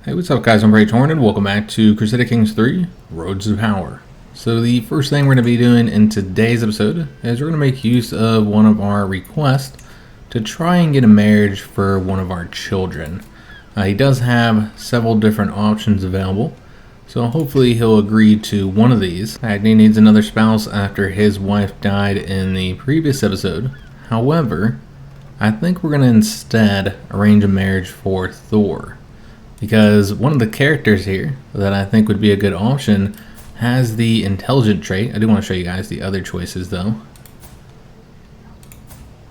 Hey, what's up guys, I'm Praetorian and welcome back to Crusader Kings 3, Roads to Power. So the first thing we're going to be doing in today's episode is we're going to make use of one of our requests to try and get a marriage for one of our children. He does have several different options available, so hopefully he'll agree to one of these. Agni needs another spouse after his wife died in the previous episode. However, I think we're going to instead arrange a marriage for Thor, because one of the characters here that I think would be a good option has the intelligent trait. I do want to show you guys the other choices though.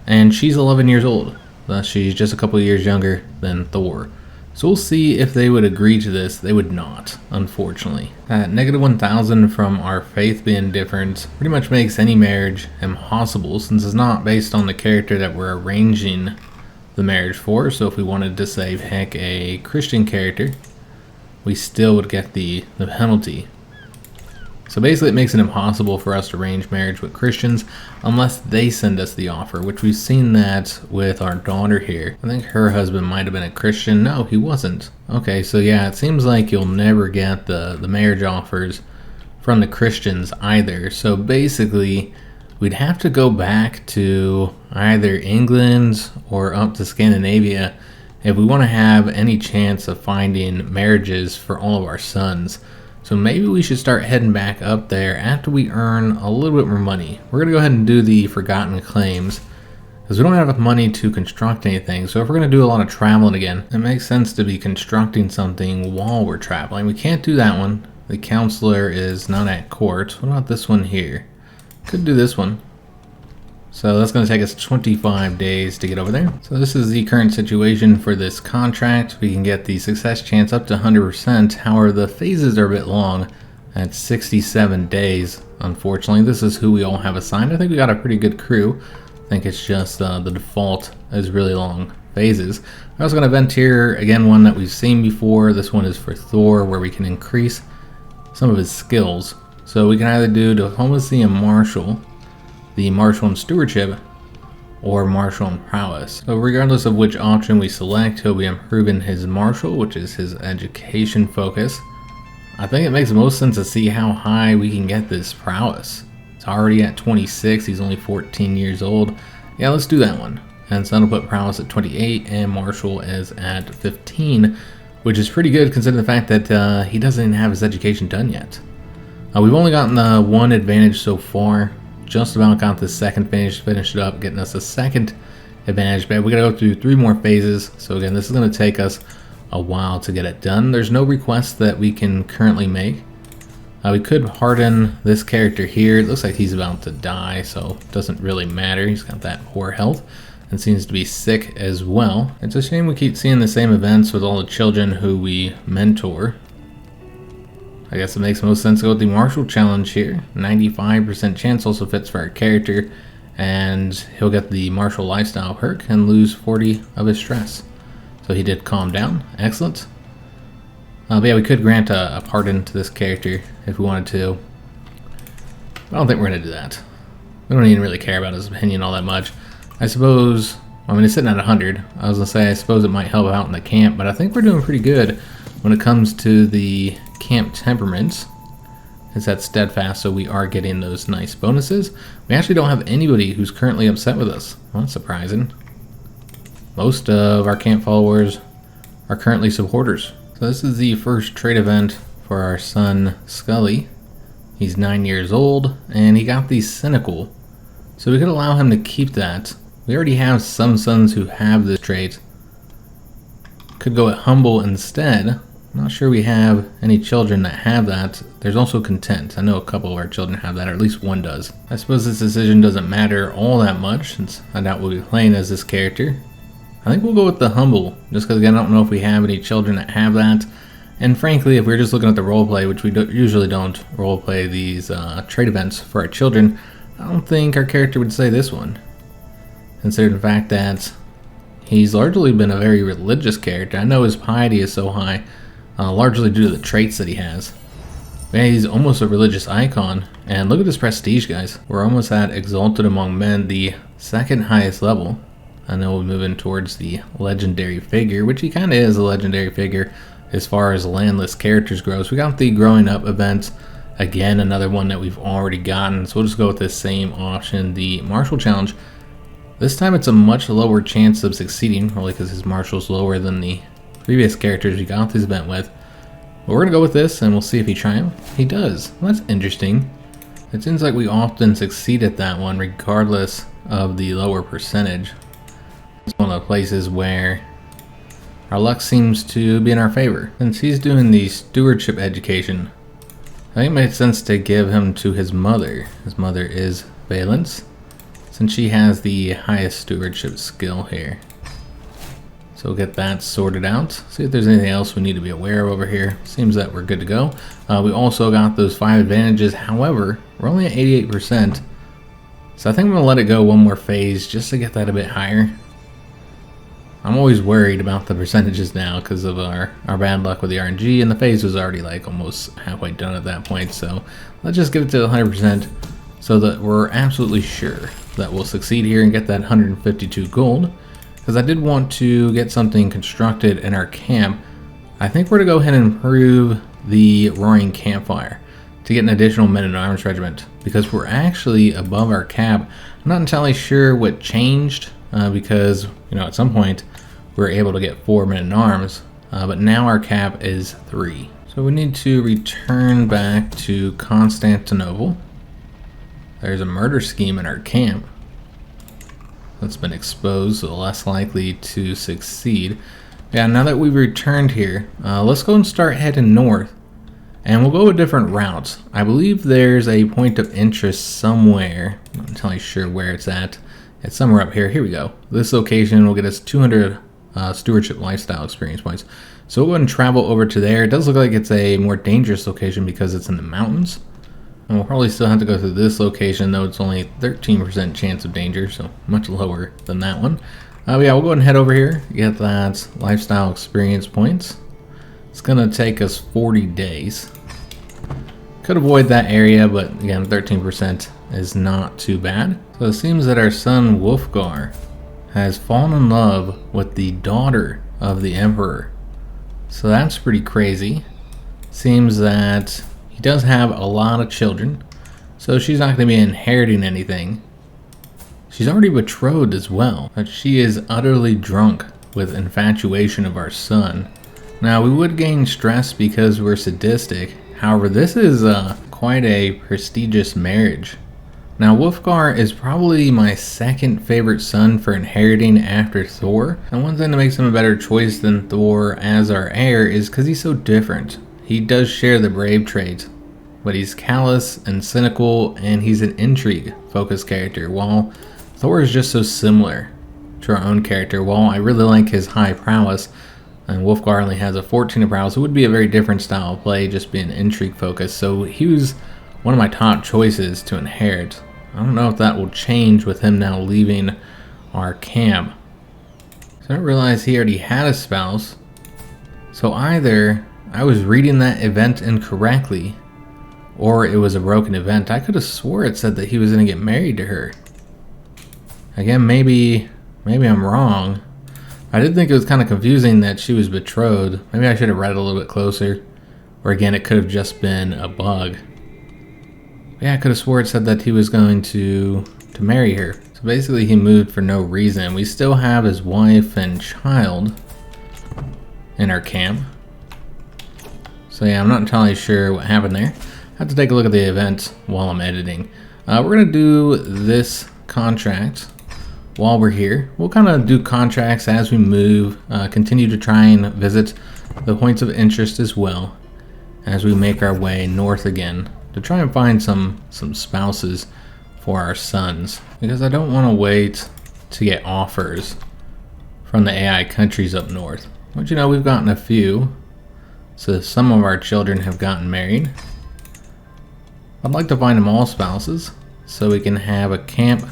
And she's 11 years old. Thus she's just a couple of years younger than Thor. So we'll see if they would agree to this. They would not, unfortunately. At -1000 from our faith being different pretty much makes any marriage impossible, since it's not based on the character that we're arranging the marriage for. So if we wanted to say, heck, a Christian character, we still would get the penalty. So basically it makes it impossible for us to arrange marriage with Christians unless they send us the offer, which we've seen that with our daughter here. I think her husband might have been a Christian. No, he wasn't. Okay, so yeah, it seems like you'll never get the marriage offers from the Christians either. So basically we'd have to go back to either England or up to Scandinavia if we want to have any chance of finding marriages for all of our sons. So maybe we should start heading back up there after we earn a little bit more money. We're going to go ahead and do the Forgotten Claims, because we don't have enough money to construct anything. So if we're going to do a lot of traveling again, it makes sense to be constructing something while we're traveling. We can't do that one. The counselor is not at court. What about this one here? Could do this one. So that's going to take us 25 days to get over there. So this is the current situation for this contract. We can get the success chance up to 100%. However, the phases are a bit long at 67 days. Unfortunately, this is who we all have assigned. I think we got a pretty good crew. I think it's just the default is really long phases. I was going to event here again, one that we've seen before. This one is for Thor, where we can increase some of his skills. So we can either do diplomacy and martial, the martial and stewardship, or martial and prowess. So regardless of which option we select, he'll be improving his martial, which is his education focus. I think it makes most sense to see how high we can get this prowess. It's already at 26, he's only 14 years old. Yeah, let's do that one. And so that'll put prowess at 28 and martial is at 15, which is pretty good considering the fact that he doesn't even have his education done yet. We've only gotten the one advantage so far. Just about got the second finished it up, getting us a second advantage, but we gotta go through 3 more phases. So again, this is gonna take us a while to get it done. There's no requests that we can currently make. We could harden this character here. It looks like he's about to die, so it doesn't really matter. He's got that poor health and seems to be sick as well. It's a shame we keep seeing the same events with all the children who we mentor. I guess it makes most sense to go with the martial challenge here. 95% chance also fits for our character, and he'll get the martial lifestyle perk and lose 40 of his stress. So he did calm down. Excellent. But yeah, we could grant a pardon to this character if we wanted to. I don't think we're going to do that. We don't even really care about his opinion all that much. I suppose, I mean, it's sitting at 100. I was going to say, I suppose it might help out in the camp, but I think we're doing pretty good when it comes to the camp temperaments. It's that steadfast, so we are getting those nice bonuses. We actually don't have anybody who's currently upset with us. Well, that's surprising. Most of our camp followers are currently supporters. So this is the first trade event for our son Scully. He's 9 years old and he got the cynical, so we could allow him to keep that. We already have some sons who have this trait. Could go at humble instead. I'm not sure we have any children that have that. There's also content. I know a couple of our children have that, or at least one does. I suppose this decision doesn't matter all that much, since I doubt we'll be playing as this character. I think we'll go with the humble, just because again, I don't know if we have any children that have that. And frankly, if we're just looking at the roleplay, which we usually don't roleplay these trade events for our children, I don't think our character would say this one, considering the fact that he's largely been a very religious character. I know his piety is so high, largely due to the traits that he has. Man, he's almost a religious icon. And look at his prestige, guys. We're almost at Exalted Among Men, the second highest level. And then we'll be moving towards the legendary figure, which he kind of is a legendary figure. as far as landless characters grows. We got the growing up event, again another one that we've already gotten, so we'll just go with this same option, the martial challenge. This time it's a much lower chance of succeeding, probably because his martial's lower than the previous characters we got this event with. But we're gonna go with this and we'll see if he triumphs. He does. Well, that's interesting. It seems like we often succeed at that one regardless of the lower percentage. It's one of the places where our luck seems to be in our favor. Since he's doing the stewardship education, I think it makes sense to give him to his mother. His mother is Valence, since she has the highest stewardship skill here. So we'll get that sorted out. See if there's anything else we need to be aware of over here. Seems that we're good to go. We also got those 5 advantages. However, we're only at 88%. So I think I'm gonna let it go one more phase just to get that a bit higher. I'm always worried about the percentages now because of our bad luck with the RNG, and the phase was already like almost halfway done at that point. So let's just get it to 100% so that we're absolutely sure that we'll succeed here and get that 152 gold. Because I did want to get something constructed in our camp. I think we're going to go ahead and improve the roaring campfire to get an additional men-at-arms regiment, because we're actually above our cap. I'm not entirely sure what changed, because at some point we were able to get 4 men-at-arms, but now our cap is 3. So we need to return back to Constantinople. There's a murder scheme in our camp that's been exposed, so less likely to succeed. Yeah, now that we've returned here, let's go and start heading north, and we'll go a different route. I believe there's a point of interest somewhere. I'm not entirely sure where it's at. It's somewhere up here. Here we go. This location will get us 200 stewardship lifestyle experience points. So we'll go ahead and travel over to there. It does look like it's a more dangerous location because it's in the mountains. And we'll probably still have to go through this location, though it's only 13% chance of danger, so much lower than that one. But yeah, we'll go ahead and head over here, get that lifestyle experience points. It's gonna take us 40 days. Could avoid that area, but again, 13% is not too bad. So it seems that our son Wolfgar has fallen in love with the daughter of the Emperor. So that's pretty crazy. Seems that he does have a lot of children, so she's not going to be inheriting anything. She's already betrothed as well, but she is utterly drunk with infatuation of our son. Now, we would gain stress because we're sadistic. However, this is quite a prestigious marriage. Now, Wolfgar is probably my second favorite son for inheriting after Thor. And one thing that makes him a better choice than Thor as our heir is because he's so different. He does share the brave traits, but he's callous and cynical, and he's an intrigue-focused character, while Thor is just so similar to our own character. While I really like his high prowess, and Wolfgar only has a 14 of prowess, it would be a very different style of play, just being intrigue-focused. So he was one of my top choices to inherit. I don't know if that will change with him now leaving our camp. So I didn't realize he already had a spouse. So either I was reading that event incorrectly, or it was a broken event. I could have swore it said that he was going to get married to her. Again, maybe I'm wrong. I did think it was kind of confusing that she was betrothed. Maybe I should have read it a little bit closer. Or again, it could have just been a bug. But yeah, I could have swore it said that he was going to marry her. So basically he moved for no reason. We still have his wife and child in our camp. So yeah, I'm not entirely sure what happened there. I have to take a look at the event while I'm editing. We're going to do this contract while we're here. We'll kind of do contracts as we move, continue to try and visit the points of interest as well as we make our way north again to try and find some spouses for our sons, because I don't want to wait to get offers from the AI countries up north. But we've gotten a few, so some of our children have gotten married. I'd like to find them all spouses so we can have a camp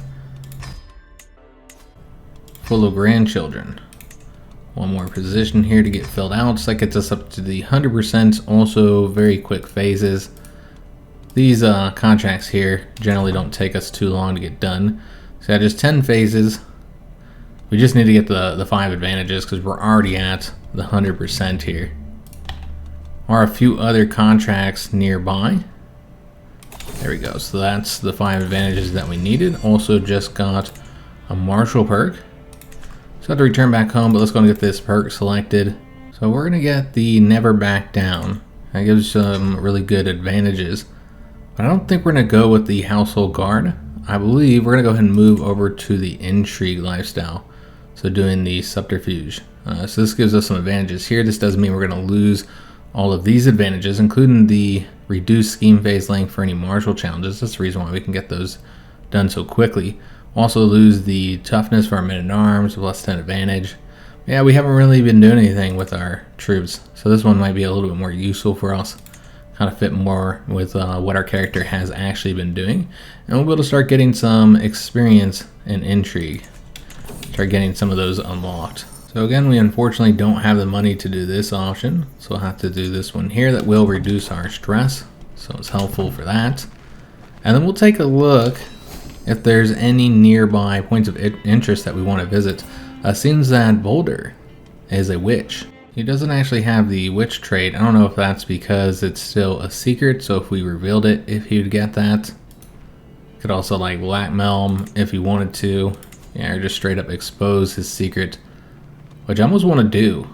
full of grandchildren. One more position here to get filled out, so that gets us up to the 100%, also very quick phases. These contracts here generally don't take us too long to get done. So yeah, just 10 phases. We just need to get the 5 advantages because we're already at the 100% here. are a few other contracts nearby. There we go. So that's the 5 advantages that we needed. Also just got a martial perk. So I have to return back home, but let's go and get this perk selected. So we're going to get the Never Back Down. That gives some really good advantages. But I don't think we're going to go with the Household Guard. I believe we're going to go ahead and move over to the Intrigue lifestyle. So doing the Subterfuge. So this gives us some advantages here. This does mean we're going to lose all of these advantages, including the reduced scheme phase length for any martial challenges. That's the reason why we can get those done so quickly. Also lose the toughness for our men-at-arms, plus 10 advantage. Yeah, we haven't really been doing anything with our troops, so this one might be a little bit more useful for us. Kind of fit more with what our character has actually been doing. And we'll be able to start getting some experience in Intrigue. Start getting some of those unlocked. So again, we unfortunately don't have the money to do this option, so we'll have to do this one here that will reduce our stress, so it's helpful for that. And then we'll take a look if there's any nearby points of interest that we want to visit. Seems that Boulder is a witch. He doesn't actually have the witch trait. I don't know if that's because it's still a secret, so if we revealed it, if he would get that. Could also like blackmail him if he wanted to. Yeah, or just straight up expose his secret. Which I almost want to do,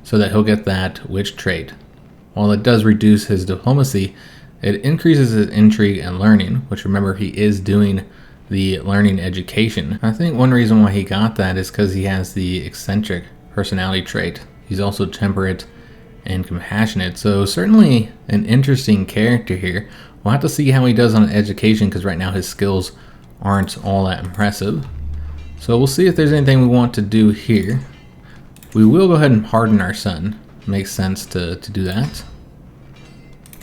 so that he'll get that witch trait. While it does reduce his diplomacy, it increases his intrigue and learning, which remember he is doing the learning education. I think one reason why he got that is because he has the eccentric personality trait. He's also temperate and compassionate, so certainly an interesting character here. We'll have to see how he does on education, because right now his skills aren't all that impressive. So we'll see if there's anything we want to do here. We will go ahead and pardon our son. Makes sense to do that.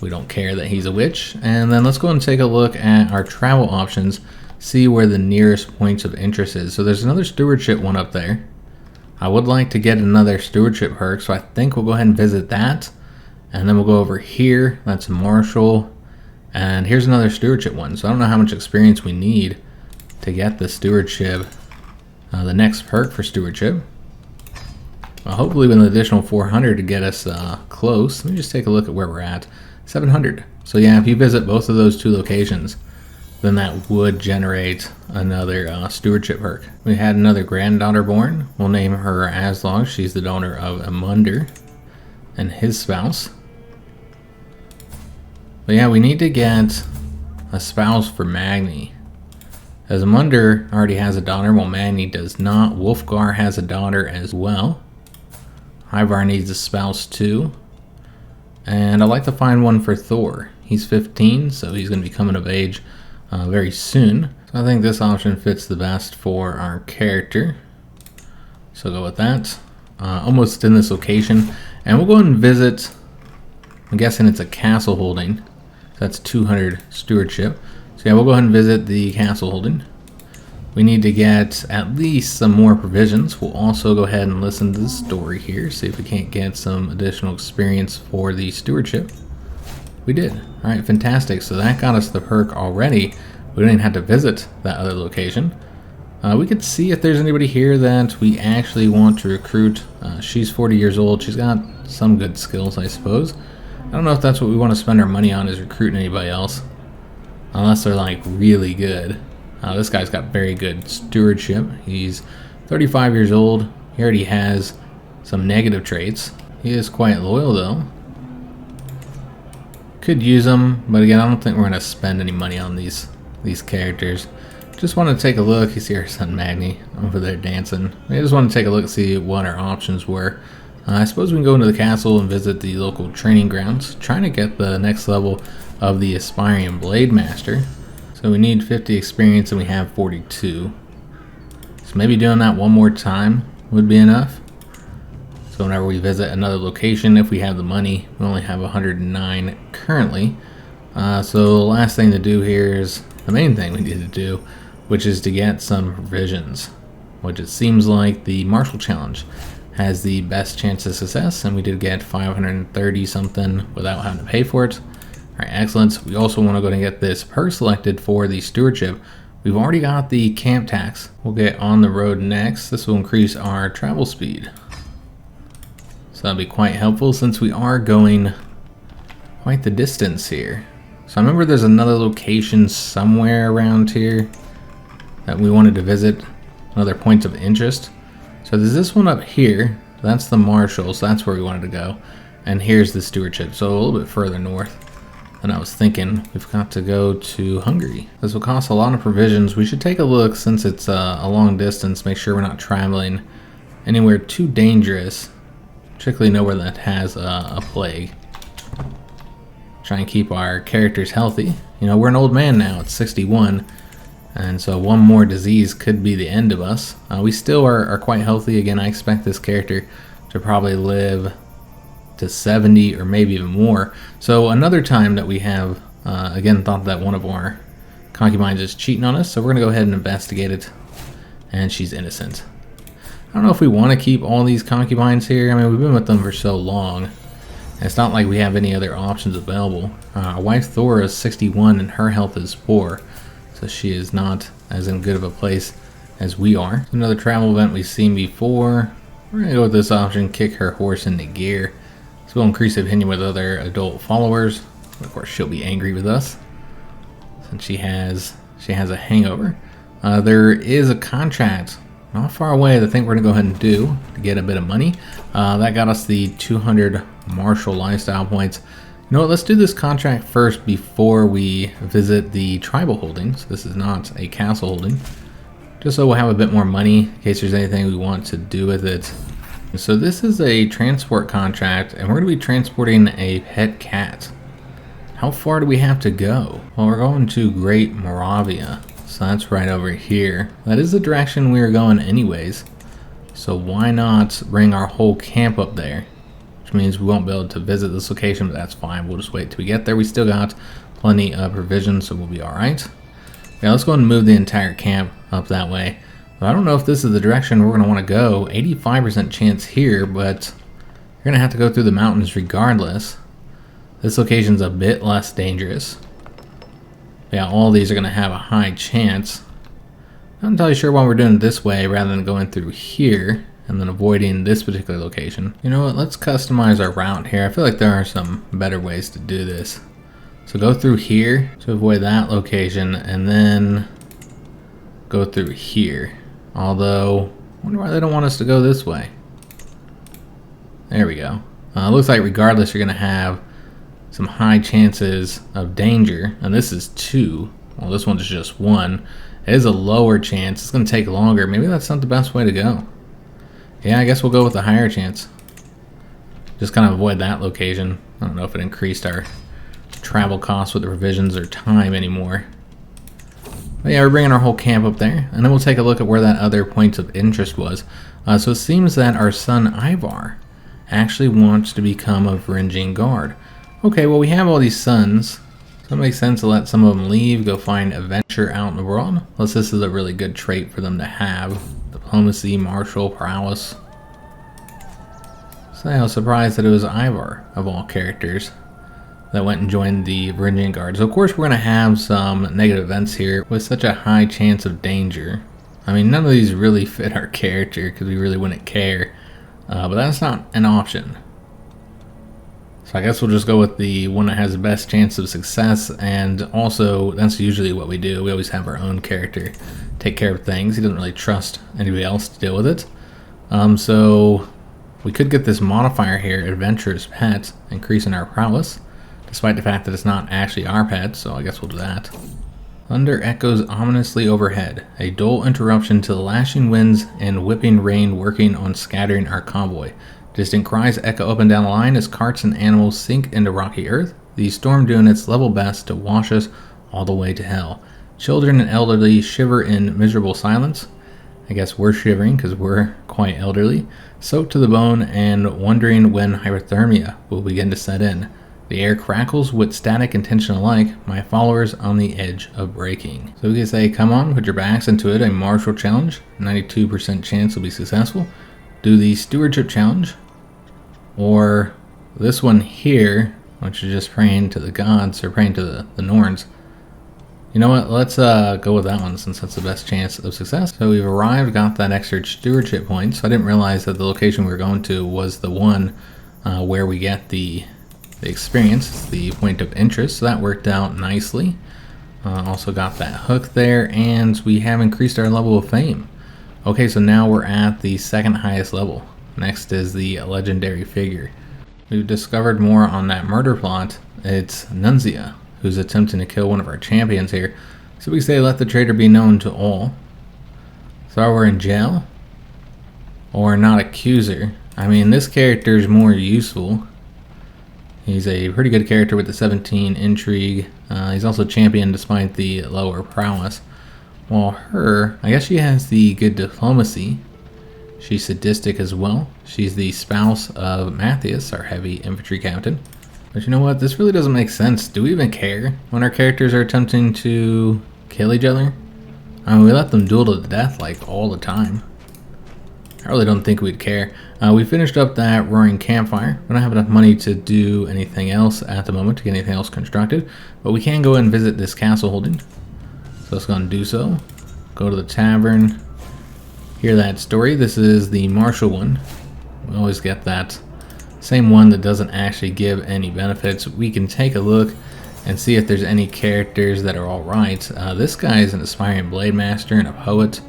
We don't care that he's a witch. And then let's go and take a look at our travel options. See where the nearest points of interest is. So there's another stewardship one up there. I would like to get another stewardship perk, so I think we'll go ahead and visit that. And then we'll go over here. That's Marshall. And here's another stewardship one. So I don't know how much experience we need to get the stewardship. The next perk for stewardship. Well, hopefully with an additional 400 to get us close. Let me just take a look at where we're at. 700. So yeah, if you visit both of those 2 locations, then that would generate another stewardship perk. We had another granddaughter born. We'll name her Aslog. She's the daughter of Amunder and his spouse. But yeah, we need to get a spouse for Magni. As Amunder already has a daughter, while Magni does not. Wolfgar has a daughter as well. Ivar needs a spouse too. And I'd like to find one for Thor. He's 15, so he's going to be coming of age very soon. So I think this option fits the best for our character. So go with that. Almost in this location. And we'll go and visit, I'm guessing it's a castle holding. That's 200 stewardship. So yeah, we'll go ahead and visit the castle holding. We need to get at least some more provisions. We'll also go ahead and listen to the story here, see if we can't get some additional experience for the stewardship. We did. All right, fantastic. So that got us the perk already. We didn't have to visit that other location. We could see if there's anybody here that we actually want to recruit. She's 40 years old. She's got some good skills, I suppose. I don't know if that's what we want to spend our money on, is recruiting anybody else. Unless they're like really good. This guy's got very good stewardship. He's 35 years old. He already has some negative traits. He is quite loyal though. Could use him, but again, I don't think we're going to spend any money on these characters. Just want to take a look. You see our son Magni over there dancing. I just want to take a look and see what our options were. I suppose we can go into the castle and visit the local training grounds. Trying to get the next level of the aspiring blade master. So we need 50 experience and we have 42. So maybe doing that one more time would be enough. So whenever we visit another location, if we have the money, we only have 109 currently. So the last thing to do here is the main thing we need to do, which is to get some provisions, which it seems like the Martial Challenge has the best chance of success, and we did get 530 something without having to pay for it. Alright, excellent. We also want to go and get this perk selected for the stewardship. We've already got the camp tax. We'll get on the road next. This will increase our travel speed. So that'll be quite helpful since we are going quite the distance here. So I remember there's another location somewhere around here that we wanted to visit, another points of interest. So there's this one up here, that's the marshal, so that's where we wanted to go. And here's the stewardship, so a little bit further north than I was thinking. We've got to go to Hungary. This will cost a lot of provisions. We should take a look since it's a long distance, make sure we're not traveling anywhere too dangerous, particularly nowhere that has a plague. Try and keep our characters healthy. You know, we're an old man now, it's 61, and so one more disease could be the end of us. We still are quite healthy. Again, I expect this character to probably live to 70 or maybe even more. So another time that we have, again, thought that one of our concubines is cheating on us, so we're going to go ahead and investigate it, and she's innocent. I don't know if we want to keep all these concubines here. I mean, we've been with them for so long. It's not like we have any other options available. Our wife Thora is 61 and her health is poor, so she is not as in good of a place as we are. Another travel event we've seen before. We're going to go with this option, kick her horse into gear. So we'll increase opinion with other adult followers. Of course, she'll be angry with us since she has a hangover. There is a contract not far away that I think we're going to go ahead and do to get a bit of money. That got us the 200 martial lifestyle points. You know what, let's do this contract first before we visit the tribal holdings. This is not a castle holding. Just so we'll have a bit more money in case there's anything we want to do with it. So this is a transport contract, and we're going to be transporting a pet cat. How far do we have to go? Well, we're going to Great Moravia. So that's right over here. That is the direction we are going anyways. So why not bring our whole camp up there? Which means we won't be able to visit this location, but that's fine. We'll just wait till we get there. We still got plenty of provisions, so we'll be alright. Yeah, let's go ahead and move the entire camp up that way. But I don't know if this is the direction we're going to want to go. 85% chance here, but you're going to have to go through the mountains regardless. This location's a bit less dangerous. Yeah, all these are going to have a high chance. Not entirely sure why we're doing it this way rather than going through here and then avoiding this particular location. You know what, let's customize our route here. I feel like there are some better ways to do this. So go through here to avoid that location and then go through here. Although, I wonder why they don't want us to go this way. There we go. Looks like regardless you're going to have some high chances of danger, and this is 2. Well, this one's just 1. It is a lower chance. It's going to take longer. Maybe that's not the best way to go. Yeah, I guess we'll go with the higher chance. Just kind of avoid that location. I don't know if it increased our travel costs with the provisions or time anymore. But yeah, we're bringing our whole camp up there, and then we'll take a look at where that other point of interest was. So it seems that our son Ivar actually wants to become a Varangian guard. Okay, well we have all these sons, so it makes sense to let some of them leave, go find adventure out in the world. Plus this is a really good trait for them to have. Diplomacy, martial, prowess. So I was surprised that it was Ivar, of all characters, that went and joined the Varangian Guard. So of course we're going to have some negative events here with such a high chance of danger. I mean, none of these really fit our character because we really wouldn't care, but that's not an option. So I guess we'll just go with the one that has the best chance of success, and also that's usually what we do. We always have our own character take care of things. He doesn't really trust anybody else to deal with it. So we could get this modifier here, Adventurous Pet, increasing our prowess, despite the fact that it's not actually our pet, so I guess we'll do that. Thunder echoes ominously overhead, a dull interruption to the lashing winds and whipping rain working on scattering our convoy. Distant cries echo up and down the line as carts and animals sink into rocky earth, the storm doing its level best to wash us all the way to hell. Children and elderly shiver in miserable silence. I guess we're shivering because we're quite elderly, soaked to the bone and wondering when hypothermia will begin to set in. The air crackles with static and tension alike, my followers on the edge of breaking. So we can say, come on, put your backs into it, a martial challenge, 92% chance will be successful. Do the stewardship challenge, or this one here, which is just praying to the gods, or praying to the Norns. You know what, let's go with that one since that's the best chance of success. So we've arrived, got that extra stewardship point, so I didn't realize that the location we were going to was the one where we get the experience, the point of interest. So that worked out nicely. Also got that hook there, and we have increased our level of fame. Okay, so now we're at the second highest level. Next is the legendary figure. We've discovered more on that murder plot. It's Nunzia, who's attempting to kill one of our champions here. So we say let the traitor be known to all. Throw her in jail? Or not accuse her? I mean, this character is more useful. He's a pretty good character with the 17 intrigue. He's also champion despite the lower prowess. While her, I guess she has the good diplomacy. She's sadistic as well. She's the spouse of Matthias, our heavy infantry captain. But you know what? This really doesn't make sense. Do we even care when our characters are attempting to kill each other? I mean, we let them duel to the death like all the time. I really don't think we'd care. We finished up that roaring campfire. We don't have enough money to do anything else at the moment, to get anything else constructed. But we can go and visit this castle holding. So let's go and do so. Go to the tavern. Hear that story. This is the martial one. We always get that same one that doesn't actually give any benefits. We can take a look and see if there's any characters that are alright. This guy is an aspiring blade master and a poet.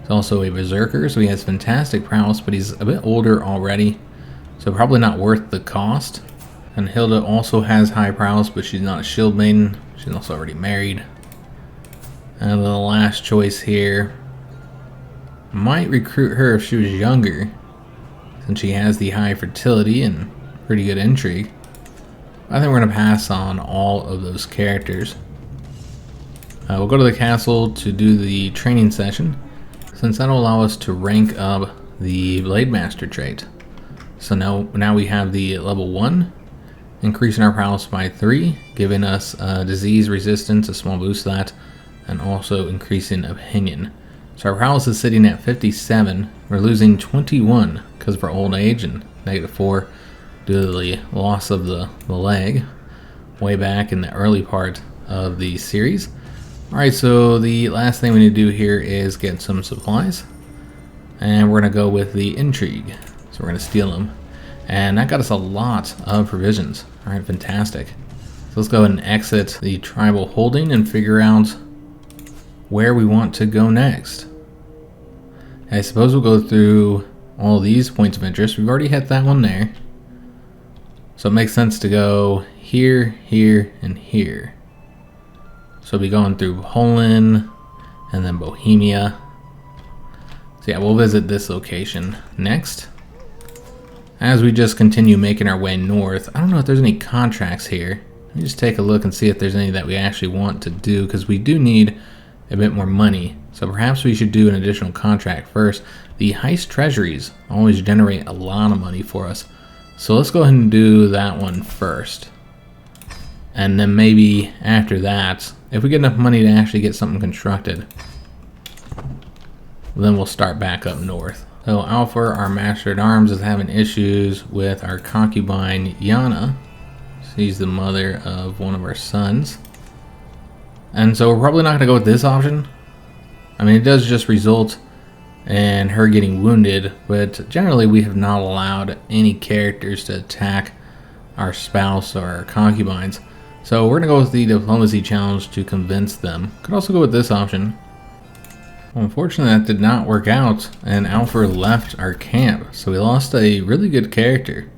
He's also a berserker, so he has fantastic prowess, but he's a bit older already, so probably not worth the cost. And Hilda also has high prowess, but she's not a shield maiden. She's also already married. And the last choice here, might recruit her if she was younger, since she has the high fertility and pretty good intrigue. I think we're going to pass on all of those characters. We'll go to the castle to do the training session, since that'll allow us to rank up the Blade Master trait. So now we have the level 1, increasing our prowess by 3, giving us disease resistance, a small boost to that, and also increasing opinion. So our prowess is sitting at 57. We're losing 21 because of our old age, and -4 due to the loss of the leg way back in the early part of the series. Alright, so the last thing we need to do here is get some supplies. And we're going to go with the intrigue. So we're going to steal them. And that got us a lot of provisions. Alright, fantastic. So let's go ahead and exit the tribal holding and figure out where we want to go next. And I suppose we'll go through all these points of interest. We've already hit that one there. So it makes sense to go here, here, and here. So we'll be going through Poland and then Bohemia. So yeah, we'll visit this location next. As we just continue making our way north, I don't know if there's any contracts here. Let me just take a look and see if there's any that we actually want to do, because we do need a bit more money. So perhaps we should do an additional contract first. The heist treasuries always generate a lot of money for us. So let's go ahead and do that one first. And then maybe after that, if we get enough money to actually get something constructed, then we'll start back up north. So Alpha, our master at arms, is having issues with our concubine Yana. She's the mother of one of our sons. And so we're probably not going to go with this option. I mean, it does just result in her getting wounded, but generally we have not allowed any characters to attack our spouse or our concubines. So we're going to go with the diplomacy challenge to convince them. Could also go with this option. Well, unfortunately that did not work out, and Alpha left our camp, so we lost a really good character.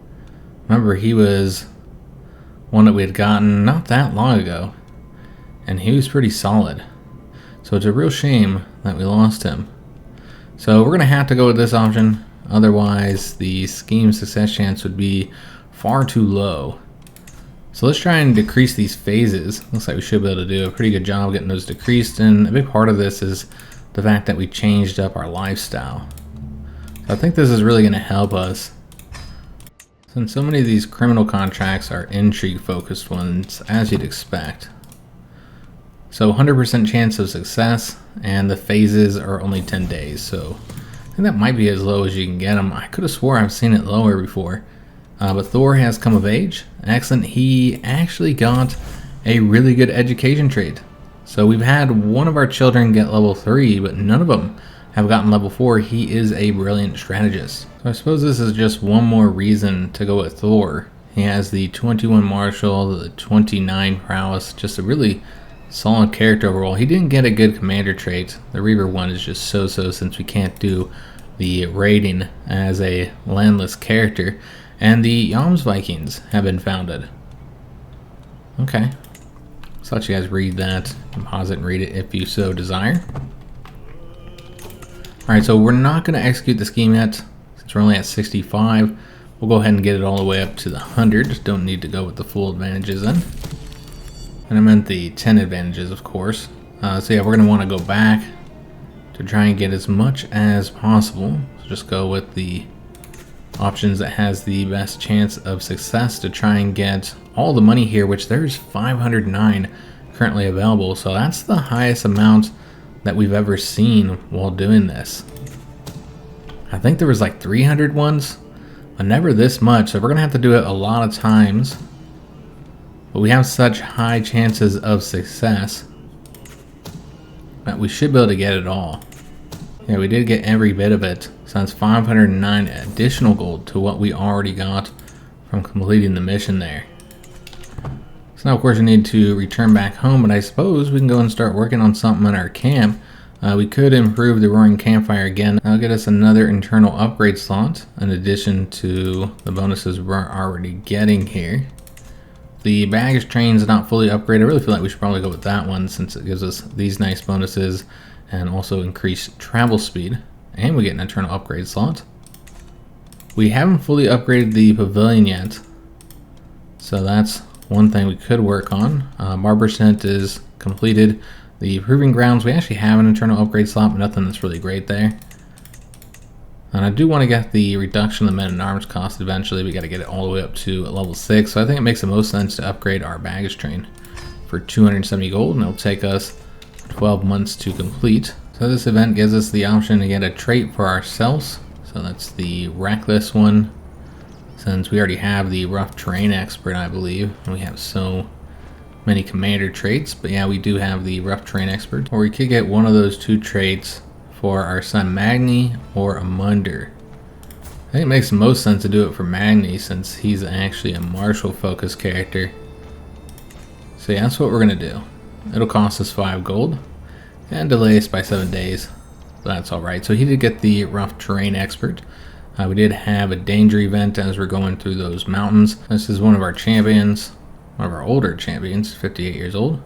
Remember, he was one that we had gotten not that long ago, and he was pretty solid. So it's a real shame that we lost him. So we're going to have to go with this option, otherwise the scheme success chance would be far too low. So let's try and decrease these phases. Looks like we should be able to do a pretty good job getting those decreased, and a big part of this is the fact that we changed up our lifestyle. So I think this is really going to help us, since so many of these criminal contracts are intrigue focused ones, as you'd expect. So 100% chance of success, and the phases are only 10 days, so I think that might be as low as you can get them. I could have swore I've seen it lower before. But Thor has come of age. Excellent. He actually got a really good education trait. So we've had one of our children get level 3, but none of them have gotten level 4, he is a brilliant strategist. So I suppose this is just one more reason to go with Thor. He has the 21 martial, the 29 prowess, just a really solid character overall. He didn't get a good commander trait. The Reaver one is just so-so since we can't do the raiding as a landless character. And the Yams Vikings have been founded. Okay. So I'll let you guys read that, pause it and read it if you so desire. Alright, so we're not going to execute the scheme yet, since we're only at 65. We'll go ahead and get it all the way up to the 100. Just don't need to go with the full advantages then. And I meant the 10 advantages, of course. So yeah, we're going to want to go back to try and get as much as possible. So just go with the options that has the best chance of success to try and get all the money here, which there's 509 currently available. So that's the highest amount that we've ever seen while doing this. I think there was like 300 ones, but never this much. So we're gonna have to do it a lot of times, but we have such high chances of success that we should be able to get it all. Yeah, we did get every bit of it. So that's 509 additional gold to what we already got from completing the mission there. So now of course we need to return back home, but I suppose we can go and start working on something in our camp. We could improve the roaring campfire again. That'll get us another internal upgrade slot in addition to the bonuses we're already getting here. The baggage train is not fully upgraded. I really feel like we should probably go with that one since it gives us these nice bonuses and also increased travel speed. And we get an internal upgrade slot. We haven't fully upgraded the pavilion yet, so that's one thing we could work on. Barber Scent is completed. The Proving Grounds, we actually have an internal upgrade slot, but nothing that's really great there. And I do want to get the reduction of the men-at-arms cost eventually. We got to get it all the way up to level 6, so I think it makes the most sense to upgrade our baggage train for 270 gold, and it'll take us 12 months to complete. So this event gives us the option to get a trait for ourselves. So that's the Reckless one, since we already have the Rough Terrain Expert, I believe, and we have so many commander traits. But yeah, we do have the Rough Terrain Expert, or we could get one of those two traits for our son Magni or Amunder. I think it makes the most sense to do it for Magni since he's actually a martial focused character. So yeah, that's what we're gonna do. It'll cost us 5 gold and delay us by 7 days. That's alright. So he did get the Rough Terrain Expert. We did have a danger event as we're going through those mountains. This is one of our champions, one of our older champions, 58 years old.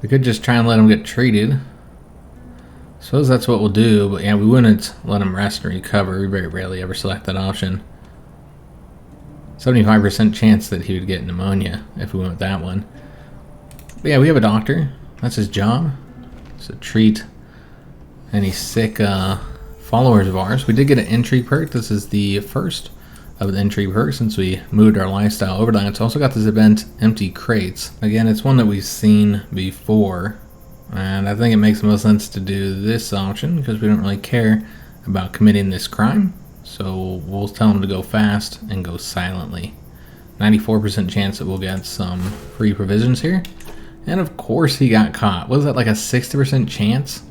We could just try and let him get treated. Suppose that's what we'll do, but yeah, we wouldn't let him rest and recover. We very rarely ever select that option. 75% chance that he would get pneumonia if we went with that one. But yeah, we have a doctor. That's his job. So treat any sick followers of ours. We did get an intrigue perk. This is the first of the intrigue perks since we moved our lifestyle over. It's also got this event, Empty Crates. Again, it's one that we've seen before, and I think it makes the most sense to do this option because we don't really care about committing this crime. So we'll tell him to go fast and go silently. 94% chance that we'll get some free provisions here. And of course he got caught. Was that like a 60% chance?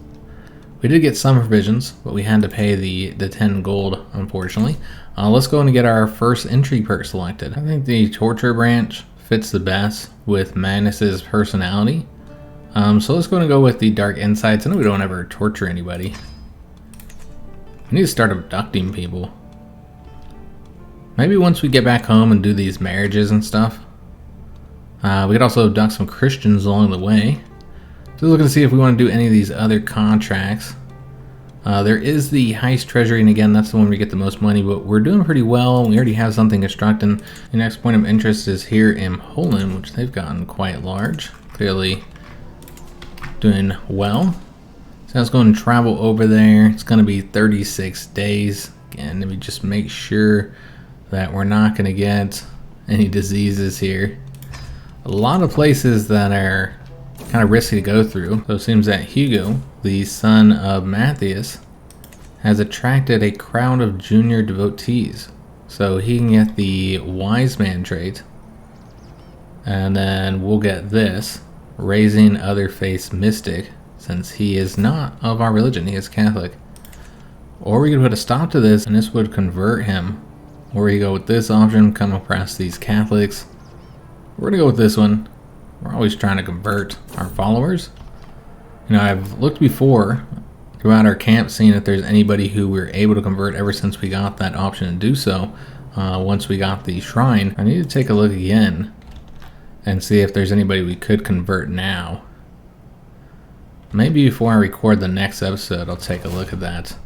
We did get some provisions, but we had to pay the 10 gold, unfortunately. Let's go and get our first intrigue perk selected. I think the torture branch fits the best with Magnus's personality. So let's go and go with the dark insights. I know we don't ever torture anybody. We need to start abducting people. Maybe once we get back home and do these marriages and stuff. We could also abduct some Christians along the way. So looking to see if we want to do any of these other contracts. There is the heist treasury, and again, that's the one where we get the most money, but we're doing pretty well. We already have something constructing. The next point of interest is here in Poland, which they've gotten quite large. Clearly doing well. So let's go and travel over there. It's going to be 36 days. Again, let me just make sure that we're not going to get any diseases here. A lot of places that are kind of risky to go through. So it seems that Hugo, the son of Matthias, has attracted a crowd of junior devotees. So he can get the wise man trait. And then we'll get this, raising other face mystic. since he is not of our religion, he is Catholic. Or we could put a stop to this and this would convert him. Or we go with this option, come across these Catholics. We're gonna go with this one. We're always trying to convert our followers. You know, I've looked before throughout our camp, seeing if there's anybody who we're able to convert ever since we got that option to do so. Once we got the shrine, I need to take a look again and see if there's anybody we could convert now. Maybe before I record the next episode, I'll take a look at that.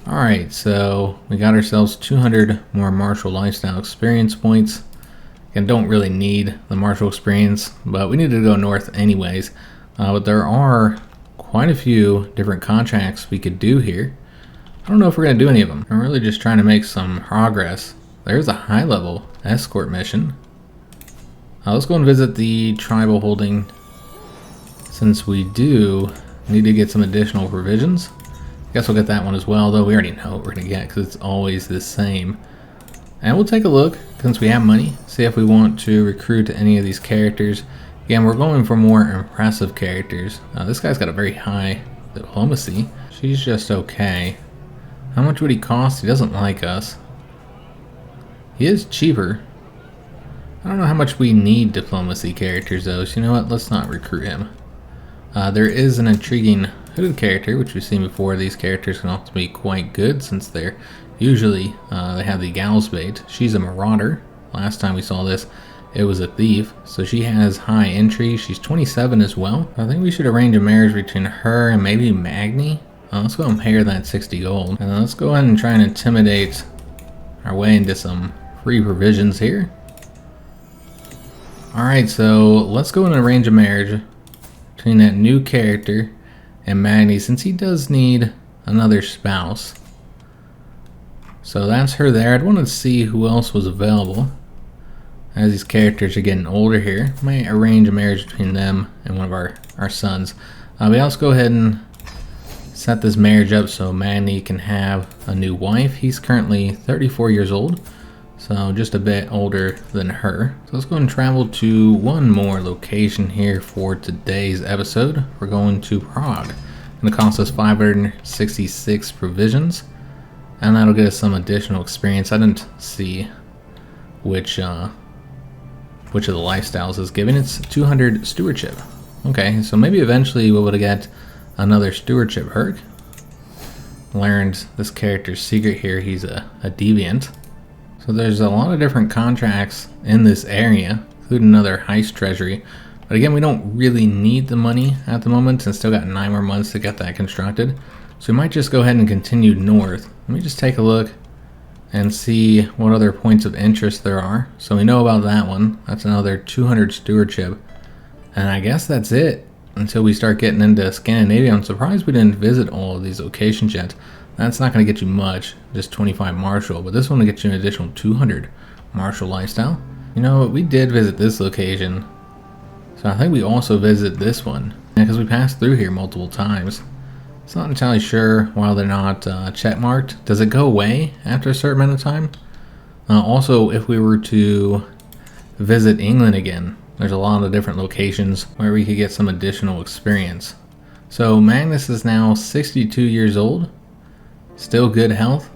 Alright, so we got ourselves 200 more martial lifestyle experience points. And don't really need the martial experience, but we need to go north anyways. But there are quite a few different contracts we could do here. I don't know if we're going to do any of them. I'm really just trying to make some progress. There's a high level escort mission. Let's go and visit the tribal holding, since we do need to get some additional provisions. I guess we'll get that one as well, though we already know what we're going to get because it's always the same. And we'll take a look, since we have money, see if we want to recruit any of these characters. Again, we're going for more impressive characters. This guy's got a very high diplomacy. She's just okay. How much would he cost? He doesn't like us. He is cheaper. I don't know how much we need diplomacy characters though, so you know what, let's not recruit him. There is an intriguing hooded character, which we've seen before. These characters can also be quite good since they're usually, they have the gal's bait. She's a marauder. Last time we saw this, it was a thief. So she has high entry. She's 27 as well. I think we should arrange a marriage between her and maybe Magni. Let's go and pay her that 60 gold. And let's go ahead and try and intimidate our way into some free provisions here. Alright, so let's go and arrange a marriage between that new character and Magni, since he does need another spouse. So that's her there. I'd want to see who else was available. As these characters are getting older here, might arrange a marriage between them and one of our sons. But let's go ahead and set this marriage up so Magni can have a new wife. He's currently 34 years old, so just a bit older than her. So let's go and travel to one more location here for today's episode. We're going to Prague. It's going to cost us 566 provisions, and that'll get us some additional experience. I didn't see which of the lifestyles is giving. It's 200 stewardship. Okay, so maybe eventually we'll be able to get another stewardship perk. Learned this character's secret here. He's a deviant. So there's a lot of different contracts in this area, including another heist treasury. But again, we don't really need the money at the moment, and still got 9 more months to get that constructed. So we might just go ahead and continue north. Let me just take a look and see what other points of interest there are. So we know about that one. That's another 200 stewardship. And I guess that's it until we start getting into Scandinavia. I'm surprised we didn't visit all of these locations yet. That's not going to get you much, just 25 martial, but this one will get you an additional 200 martial lifestyle. You know, we did visit this location, so I think we also visit this one, because we passed through here multiple times. It's not entirely sure why they're not checkmarked. Does it go away after a certain amount of time? Also, if we were to visit England again, there's a lot of different locations where we could get some additional experience. So Magnus is now 62 years old, still good health.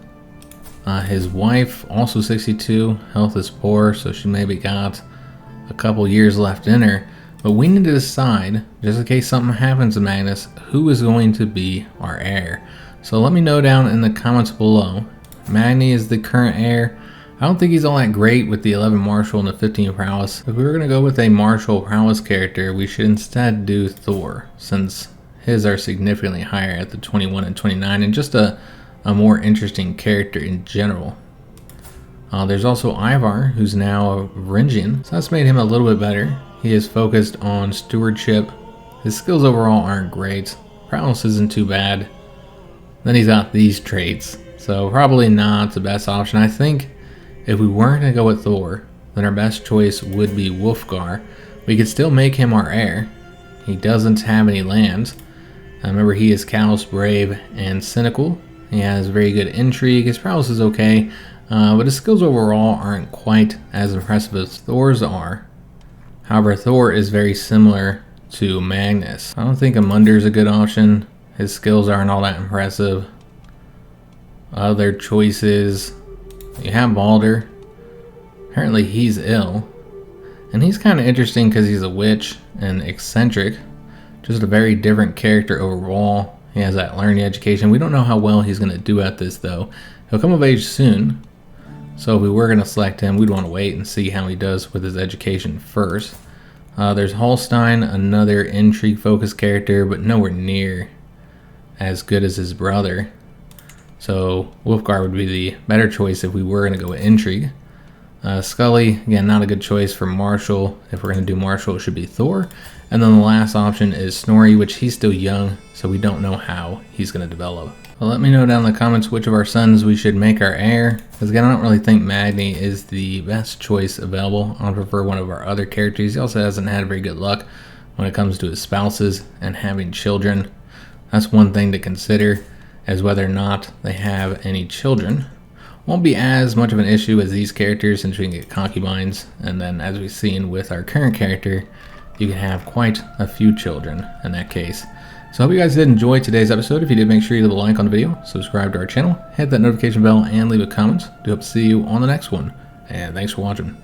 His wife, also 62, health is poor, so she maybe got a couple years left in her. But we need to decide, just in case something happens to Magnus, who is going to be our heir. So let me know down in the comments below. Magni is the current heir. I don't think he's all that great with the 11 martial and the 15 prowess. If we were going to go with a martial prowess character, we should instead do Thor, since his are significantly higher at the 21 and 29, and just a more interesting character in general. There's also Ivar, who's now a Varangian, so that's made him a little bit better. He is focused on stewardship. His skills overall aren't great. Prowess isn't too bad. Then he's got these traits, so probably not the best option. I think if we weren't going to go with Thor, then our best choice would be Wolfgar. We could still make him our heir. He doesn't have any lands. Remember, he is callous, brave, and cynical. He has very good intrigue. His prowess is okay, but his skills overall aren't quite as impressive as Thor's are. However, Thor is very similar to Magnus. I don't think Amunder's a good option. His skills aren't all that impressive. Other choices, you have Balder. Apparently he's ill. And he's kind of interesting because he's a witch and eccentric. Just a very different character overall. He has that learning education. We don't know how well he's going to do at this though. He'll come of age soon. So if we were going to select him, we'd want to wait and see how he does with his education first. There's Holstein, another intrigue-focused character, but nowhere near as good as his brother. So Wolfgar would be the better choice if we were going to go with intrigue. Scully, again, not a good choice for Marshall. If we're going to do Marshall, it should be Thor. And then the last option is Snorri, which he's still young, so we don't know how he's going to develop. Well, let me know down in the comments which of our sons we should make our heir. Because again, I don't really think Magni is the best choice available. I prefer one of our other characters. He also hasn't had very good luck when it comes to his spouses and having children. That's one thing to consider, as whether or not they have any children. Won't be as much of an issue as these characters since we can get concubines, and then as we've seen with our current character, you can have quite a few children in that case. So I hope you guys did enjoy today's episode. If you did, make sure you leave a like on the video, subscribe to our channel, hit that notification bell, and leave a comment. Do hope to see you on the next one, and thanks for watching.